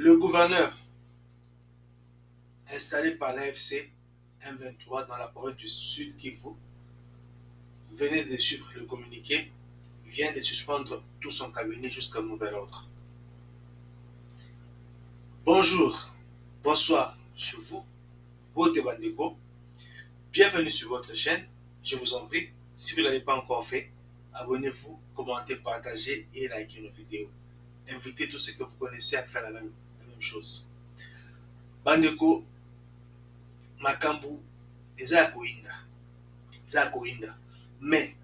Le gouverneur installé par l'AFC M23 dans la province du Sud Kivu, vous venez de suivre le communiqué, vient de suspendre tout son cabinet jusqu'à nouvel ordre. Bonjour, bonsoir chez vous, Bote Bandeko. Bienvenue sur votre chaîne. Je vous en prie, si vous ne l'avez pas encore fait, abonnez-vous, commentez, partagez et likez nos vidéos. Invitez tous ceux que vous connaissez à faire la même chose. Bandeko, Makambu, eza koinda. Mais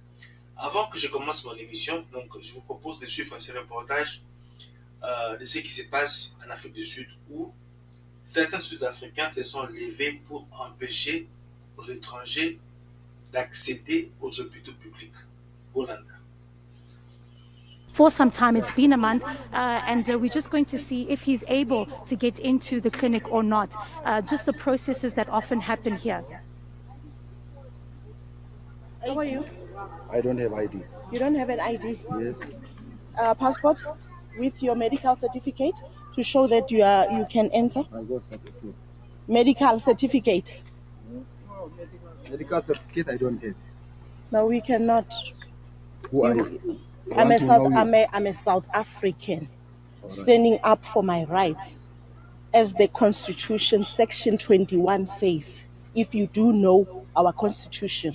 avant que je commence mon émission, donc je vous propose de suivre ce reportage de ce qui se passe en Afrique du Sud où certains Sud-Africains se sont levés pour empêcher aux étrangers d'accéder aux hôpitaux publics. Hollande. For some time, it's been a month, and we're just going to see if he's able to get into the clinic or not. Just the processes that often happen here. How are you? I don't have ID. You don't have an ID? Yes. Passport with your medical certificate to show that you can enter? I got certificate. Medical certificate? Medical certificate I don't have. No, we cannot. Who are you? I'm a South African standing up for my rights. As the Constitution, Section 21 says, if you do know our Constitution,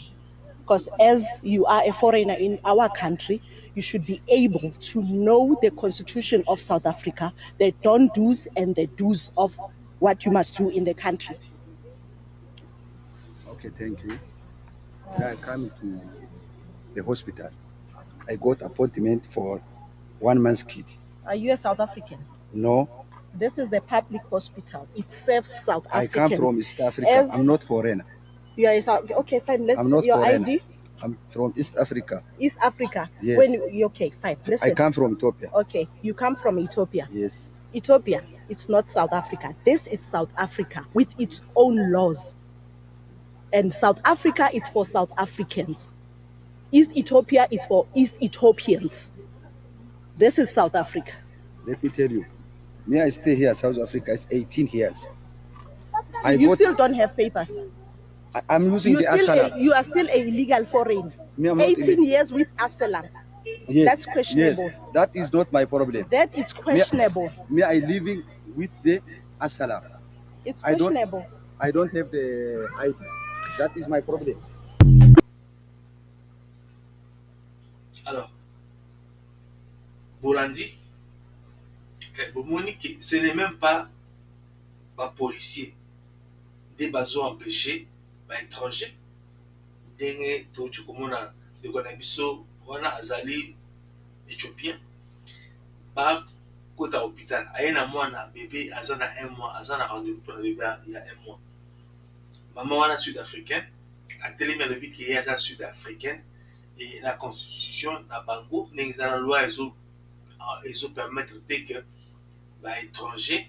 because as you are a foreigner in our country, you should be able to know the Constitution of South Africa, the don't-dos and the do's of what you must do in the country. Okay, thank you. Now I come to the hospital. I got appointment for 1 month's kid. Are you a South African? No. This is the public hospital. It serves South Africans. I come from East Africa. I'm not foreigner. You are a South. Okay, fine. Let's I'm not your foreigner. ID. I'm from East Africa. East Africa. Yes. Okay, fine. Listen. I come from Ethiopia. Okay, you come from Ethiopia. Yes. Ethiopia, it's not South Africa. This is South Africa with its own laws. And South Africa, it's for South Africans. East Ethiopia, it's for East Ethiopians. This is South Africa. Let me tell you. Me, I stay here, South Africa, it's 18 years. So you still don't have papers. I'm using the asylum. You are still a illegal foreigner. Me, I'm not 18 years with asylum. Yes. That's questionable. Yes. That is not my problem. That is questionable. Me, I living with the asylum. It's questionable. I don't have the ID. That is my problem. Alors, Bolandi, ce n'est même pas un policier. Des bateaux empêchés, étrangers. Dengue, tu komona, de konabiso, wana azali éthiopien. Par côté hôpital, ayena mwana bébé, azana 1 mois, azana rendez-vous pour le bébé il y a 1 mois. Maman wana sud-africaine, a tellement le but qu'il y a sud-africaine. Et la constitution na bango n'existe loi ils ont permettre que les étrangers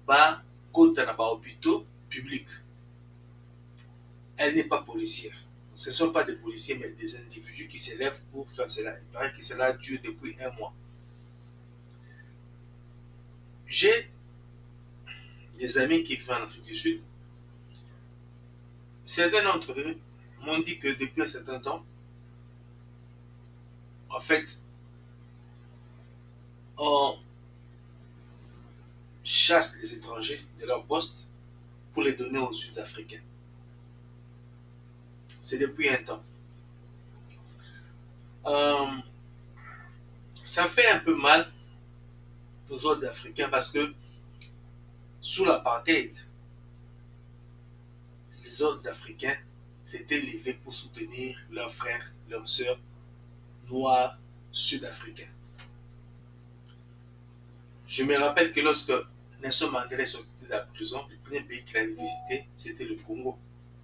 ba côté na ba hôpitaux publics. Elle n'est pas policière. Ce ne sont pas des policiers mais des individus qui se lèvent pour faire cela. Il paraît que cela dure depuis 1 mois. J'ai des amis qui vivent en Afrique du Sud. Certains d'entre eux m'ont dit que depuis un certain temps, en fait, on chasse les étrangers de leur poste pour les donner aux Sud-Africains. C'est depuis un temps. Ça fait un peu mal aux autres Africains parce que sous l'apartheid, les autres Africains s'étaient levés pour soutenir leurs frères, leurs sœurs noirs sud-africains. Je me rappelle que lorsque Nelson Mandela est sorti de la prison, le premier pays qu'il avait visité, c'était le Congo,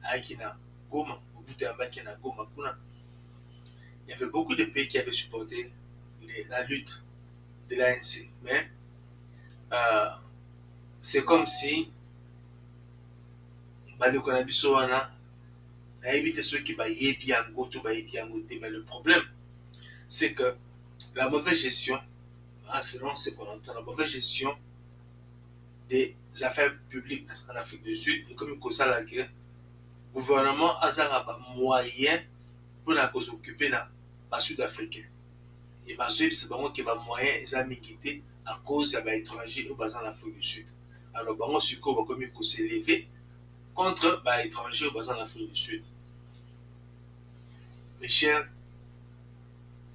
à Akina Goma, au bout d'un bac à Goma. Il y avait beaucoup de pays qui avaient supporté la lutte de l'ANC, mais c'est comme si mais le problème c'est que la mauvaise gestion, selon ce qu'on entend, la mauvaise gestion des affaires publiques en Afrique du Sud et comme kosala ke gouvernement azanga ba moyen pour s'occuper na ba sud-africain et bazoyebisa bango ke ba moyen eza mingi te à cause ya ba étranger oyo baza en Afrique du Sud. Alors bango sikoyo bakomi s'élever contre ba étranger oyo baza en Afrique du Sud. Mes chers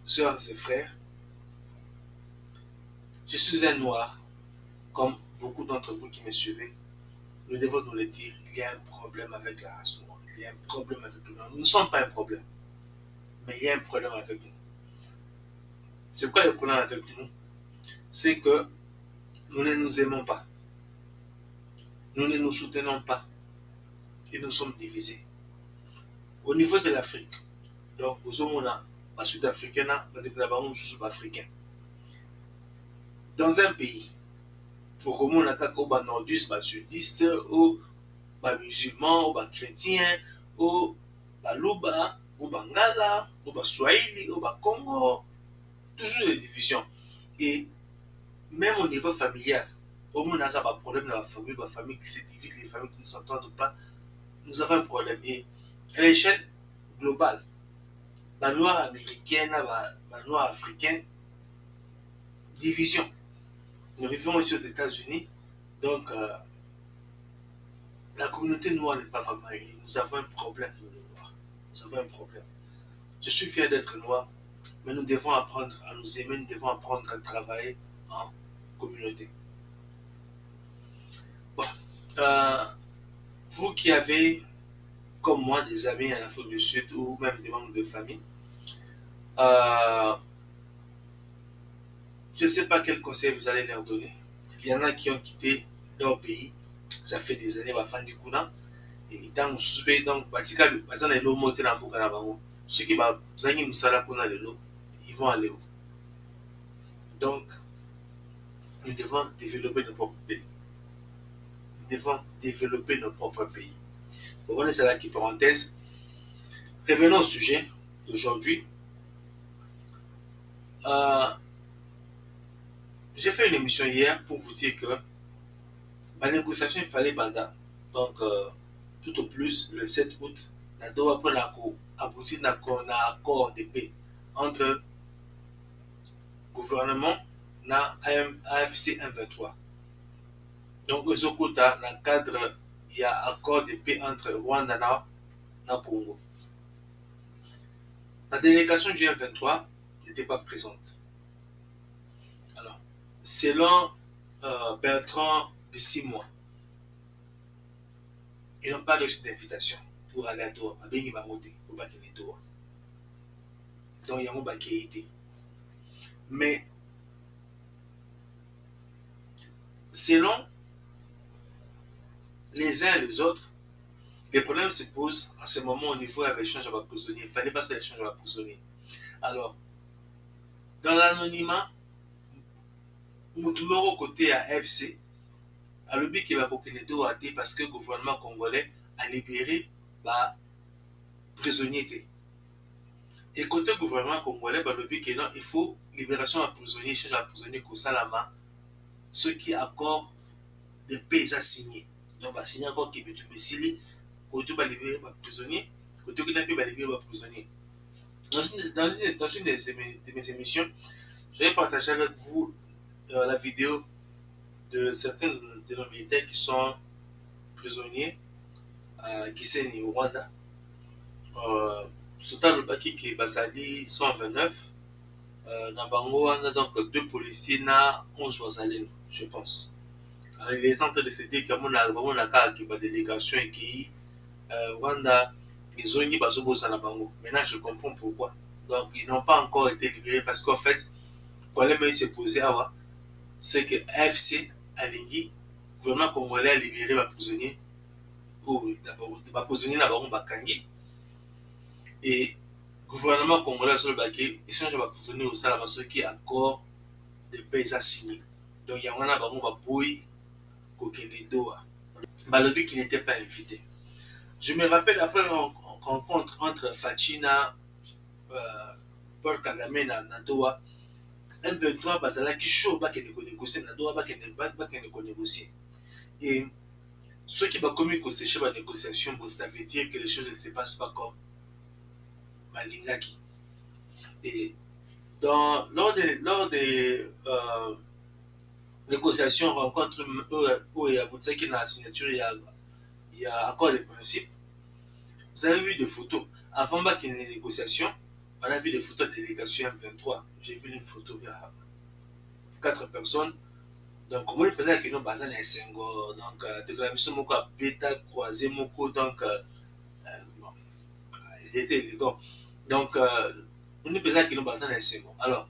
sœurs et frères, je suis un noir, comme beaucoup d'entre vous qui me suivez. Nous devons nous le dire, il y a un problème avec la race noire, il y a un problème avec nous. Nous ne sommes pas un problème, mais il y a un problème avec nous. C'est quoi le problème avec nous? C'est que nous ne nous aimons pas, nous ne nous soutenons pas et nous sommes divisés. Au niveau de l'Afrique, donc, nous sommes les Sud-Africains, nous sommes africains. Dans un pays, faut que on attaque aux nordistes, aux sudistes, aux musulmans, aux chrétiens, aux Luba, aux Bangala, aux Swahili, aux Congo, toujours des divisions. Et même au niveau familial, au moins on a un problème dans la famille qui se divise, les familles qui ne s'entendent pas, nous avons un problème. Et à l'échelle globale, les noirs américains, les noirs africains, division. Nous vivons ici aux États-Unis, donc la communauté noire n'est pas vraiment unie. Nous avons un problème, nous les noirs. Nous avons un problème. Je suis fier d'être noir, mais nous devons apprendre à nous aimer, nous devons apprendre à travailler en communauté. Bon, vous qui avez, comme moi, des amis en Afrique du Sud ou même des membres de famille, je ne sais pas quel conseil vous allez leur donner. Il y en a qui ont quitté leur pays, ça fait des années, et dans le donc, ceux qui ils vont aller où? Donc, nous devons développer nos propres pays. Nous devons développer nos propres pays. Bon, on est là qui parenthèse. Revenons au sujet d'aujourd'hui. J'ai fait une émission hier pour vous dire que la négociation, il fallait banda. Donc, tout au plus, le 7 août, la doit aboutir à un accord de paix entre le gouvernement et AFC M23. Donc, dans le cadre, il y a un accord de paix entre Rwanda et Congo. La délégation du M23 n'était pas présente. Alors, selon Bertrand Bissimois, ils n'ont pas reçu d'invitation pour aller à Doha. Pour battre les Doha. Donc, il y a un été. Mais, selon les uns et les autres, les problèmes se posent en ce moment au niveau de l'échange de prisonniers. Il ne fallait pas ça l'échange de prisonniers. Alors, dans l'anonymat, Moutoumoro côté à FC, à l'objet qui va continuer parce que le gouvernement congolais a libéré les prisonniers. Et côté gouvernement congolais, il faut libération de prisonniers, échange de prisonniers, Salama, ceux qui accordent des paix à signer. Donc, il signer encore qui est domicile, côté va libérer les prisonniers, côté qui n'a pas libérer les prisonniers. Dans une de mes émissions, j'avais partagé avec vous la vidéo de certains de nos militaires qui sont prisonniers à Gisenyi, au Rwanda. Sultan Lubaki qui est Basali 129, Nabango, on a donc 2 policiers, na 11 Wazalino, je pense. Alors, il est en train de se dire qu'on a vraiment une délégation qui Rwanda, ils ont mis Bazobo Nabango. Maintenant, je comprends pourquoi. Donc, ils n'ont pas encore été libérés parce qu'en fait, le problème qui s'est posé avant, c'est que AFC Alingui, le gouvernement congolais a libéré les prisonniers, ou les prisonniers Nabango Bakangi. Et le gouvernement congolais sur le baquet échange les prisonniers au Salama, ceux qui accord de paix à signer. Donc, il y a un Nabango Baboui, Kokende Doha. Le but qui n'était pas invité. Je me rappelle après une rencontre entre Fachina, Paul Kagame et Doha, M23 bazala qui chaud ba qui négocier na Doha ba qui négocier. Et ceux qui vont commis sécher la négociation, ça veut dire que les choses ne se passent pas comme Malingaki. Et lors des négociations, rencontres où il y a Boutsaki dans la signature, il y a accord de principe. Vous avez vu des photos. Avant qu'il y ait des négociations, on a vu des photos de délégation M23. J'ai vu une photo, il y a 4 personnes. Donc, comment le président qui nous basé dans Senghor, donc, déclaration moko à bêta croisé moko, donc, ils étaient élégants. Donc, on est président qui nous basé dans Senghor. Alors,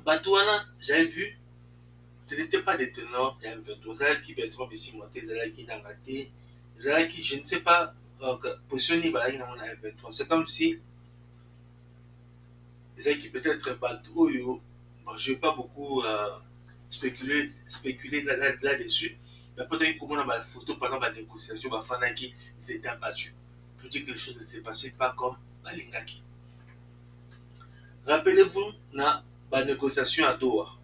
Batouana, j'avais vu, ce n'était pas des tenors de M23. C'est-à-dire qui va ici monter, c'est-à-dire qui n'a raté, c'est-à-dire qui, je ne sais pas, positionné dans M23. C'est comme si, c'est qui peut-être Batou, bon, je ne vais pas beaucoup spéculer là-dessus. Mais peut-être qu'on a la photo pendant la négociation, ils étaient abattus. Pour dire que les choses ne s'est passées pas comme Malingaki. Rappelez-vous, dans la négociation à Doha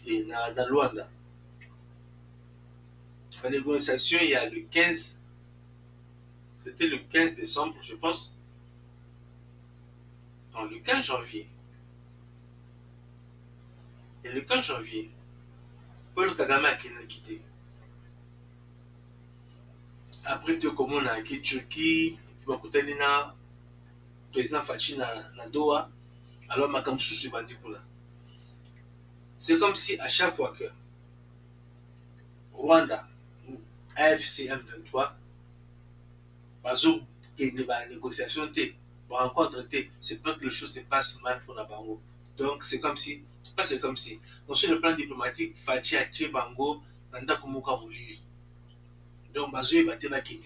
et dans Luanda. La négociation, il y a le 15, c'était le 15 décembre, je pense. Non, le 15 janvier. Et le 15 janvier, Paul Kagame a quitté. Après, comme on a quitté Turquie, puis na président Fachi na Doha, alors Makam Soussou Bandikula. C'est comme si à chaque fois que Rwanda ou AFC M23, bazo qui est une négociation, rencontre, c'est pas que les choses se passent mal pour la Bango. Donc c'est comme si, pas c'est comme si, donc sur le plan diplomatique, Fachi a tué Bango, Nanda Kumuka Mouli. Donc bazo est battu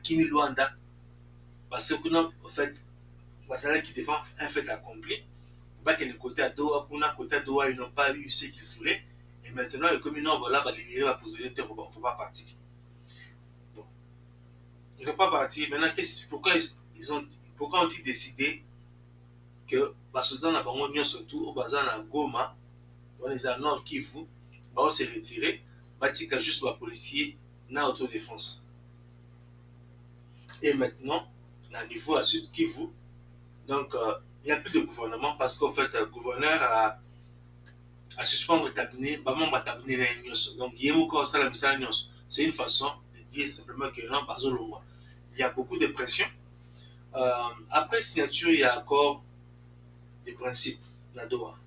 Kimi Luanda, parce que en fait, Basala qui défend un fait accompli. Que le côté à Doha, côté à Doha, ils n'ont pas eu ce qu'ils voulaient. Et maintenant, comme ils n'ont voilà, libérer la position, il ne faut pas partir. Bon. Il ne faut pas partir. Maintenant, pourquoi ont-ils décidé que Soudan a bango surtout au bazar à Goma, on est à Nord Kivu, on s'est retiré, Batika juste les policiers na autodéfense. Et maintenant, à niveau à Sud Kivu, donc il n'y a plus de gouvernement parce qu'en fait, le gouverneur a suspendre le cabinet, donc c'est une façon de dire simplement que non, pas il y a beaucoup de pression. Après signature, il y a encore des principes, la Doha.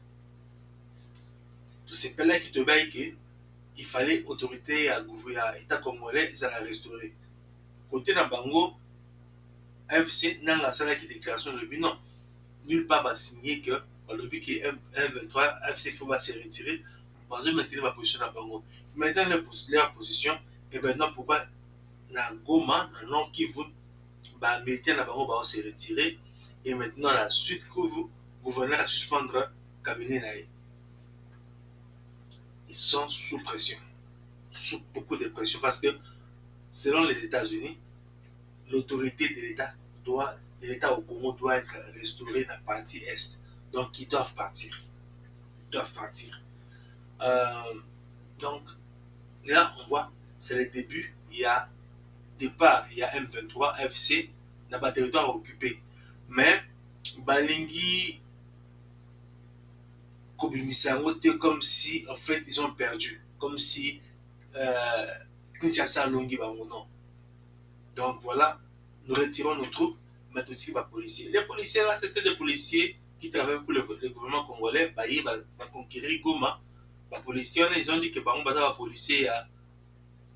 Tout ces pays qui te baillent qu'il fallait autorité à gouverner, État congolais, ça l'a restauré. Côté na Bango, FC n'a pas la déclaration de but, non. Nulle part va signer que le but qui est M23, FC faut se retirer, parce que maintenir ma position à Bango. Maintenant leur position, et maintenant pourquoi na Goma, na Nord Kivu, les militaires na Bango va se retirer, et maintenant la Sud Kivu, gouverneur à suspendre le cabinet naïe. Ils sont sous pression, sous beaucoup de pression, parce que selon les États-Unis, l'autorité de l'État au Congo doit être restaurée dans la partie Est. Donc, ils doivent partir. Ils doivent partir. Donc, là, on voit, c'est le début. Il y a départ, il y a M23, FC, dans le territoire occupé. Mais, Balingi, comme si, en fait, ils ont perdu. Comme si, Kinshasa Longi non. Donc, voilà, nous retirons nos troupes. Maintenant, c'est pas policiers. Les policiers, là, c'était des policiers qui travaillent pour le gouvernement congolais. Ils vont conquérir Goma. Les policiers, ils ont dit que les policiers,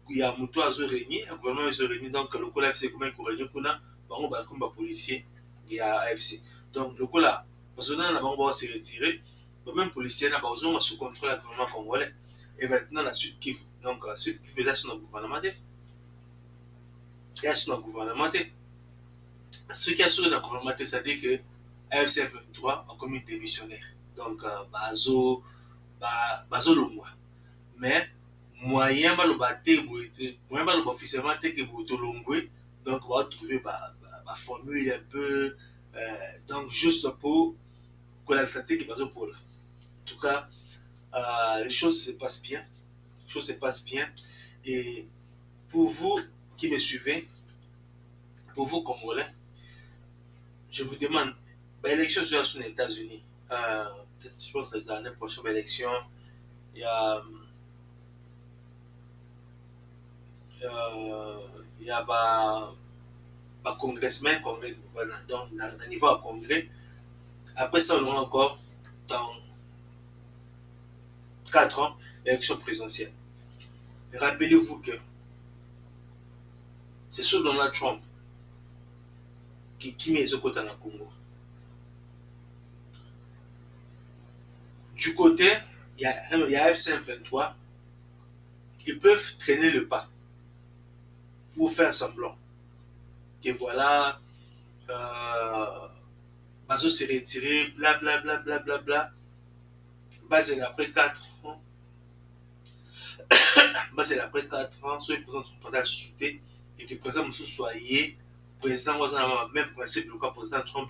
il y a Moutou à réunir, le gouvernement a réuni, donc le Kola FC, comment il réunit, les policiers, il y a AFC. Donc, le Kola, parce que là, on va se retirer. Même les policiers, là, ils ont sous contrôle le gouvernement congolais. Et maintenant, la Sud Kivu. Donc, la Sud Kivu, là, c'est notre gouvernement. Là, c'est notre gouvernement. Ce qui a sur le gouvernement, c'est-à-dire que AFC 23 a commis démissionnaire. Donc, Bazo Longwa. Mais, moyen de le officiellement, c'est que Longwe, donc, on va trouver ma formule un peu, donc, juste pour que la stratégie est Bazo Paul. En tout cas, les choses se passent bien. Les choses se passent bien. Et pour vous qui me suivez, pour vous Congolais, je vous demande, l'élection sera sur les États-Unis. Peut-être, je pense que l'année prochaine, l'élection, il y a, il y a congressmen, congrès, voilà, donc, au niveau à congrès. Après ça, on aura encore dans 4 ans l'élection présidentielle. Rappelez-vous que c'est sur Donald Trump qui met les côtés dans le Congo. Du côté, il y a FC23, ils peuvent traîner le pas pour faire semblant. Et voilà, Bazo s'est retiré, blablabla, blablabla. Basel après 4 ans, Basel après 4 ans, soit le président de son parti a sauté, et que le président Moussou soyez président, on a même principe le président Trump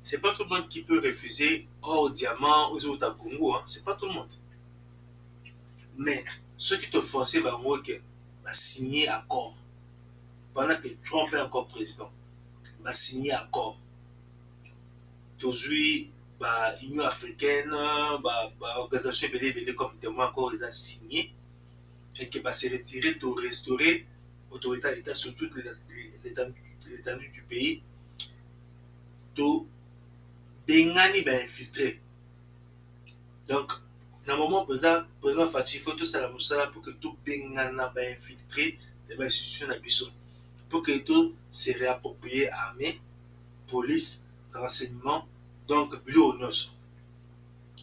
c'est pas tout le monde qui peut refuser au diamant aux autres à Congo, hein. C'est pas tout le monde. Mais ceux qui te forcent va signer accord pendant que Trump est encore président, va signer accord. Aujourd'hui, l'Union africaine, l'organisation comme témoin encore, ils ont signé et qui va se retirer pour restaurer l'autorité à l'État sur toute l'étendue du pays. To Bengani va infiltrer. Donc, dans le moment président Fachi, il faut tout ça pour que tout Bengana va infiltrer les institutions d'Abisso. Pour que tout se réapproprie armée, police, renseignement, donc bureau au nord.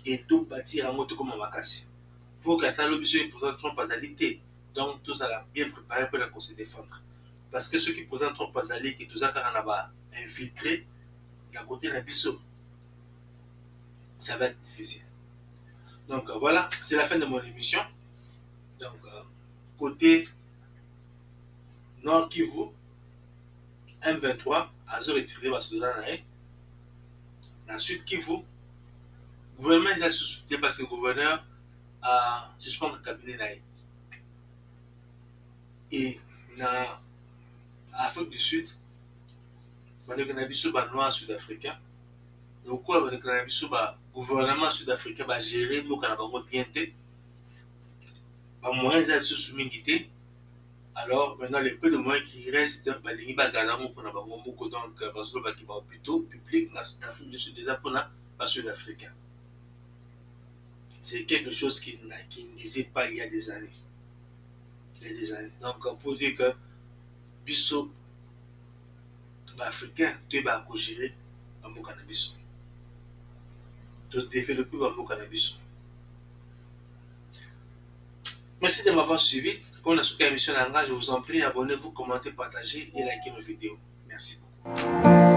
Et tout bâtir en moto comme un makassi. Pour que ça, l'objet est président Trump à l'alité. Donc, tout ça l'a bien préparé pour se défendre. Parce que ceux qui présentent Trump à l'alité, tout ça, quand on va infiltrer, d'un côté de l'Abisso, ça va être difficile. Donc voilà, c'est la fin de mon émission. Donc, côté Nord Kivu, M23, Azo retiré Basoudan. Ensuite, Kivu, le gouvernement est soutenu parce que le gouverneur a suspendu le cabinet. Et dans l'Afrique du Sud, il y a des noirs sud-africains. Donc, le gouvernement sud-africain va gérer le bien. Moyens de soumis. Alors, maintenant, les peu de moyens qui restent, donc, hôpitaux publics dans l'Afrique du Sud, déjà pour les Sud-Africains. C'est quelque chose qui ne disait pas il y a des années. Donc, pour dire que Bissot, Africain, tu es gérer le cannabis. Tu développer le cannabis. Merci de m'avoir suivi. Quand on a soutenu l'émission, je vous en prie, abonnez-vous, commentez, partagez et likez nos vidéos. Merci beaucoup.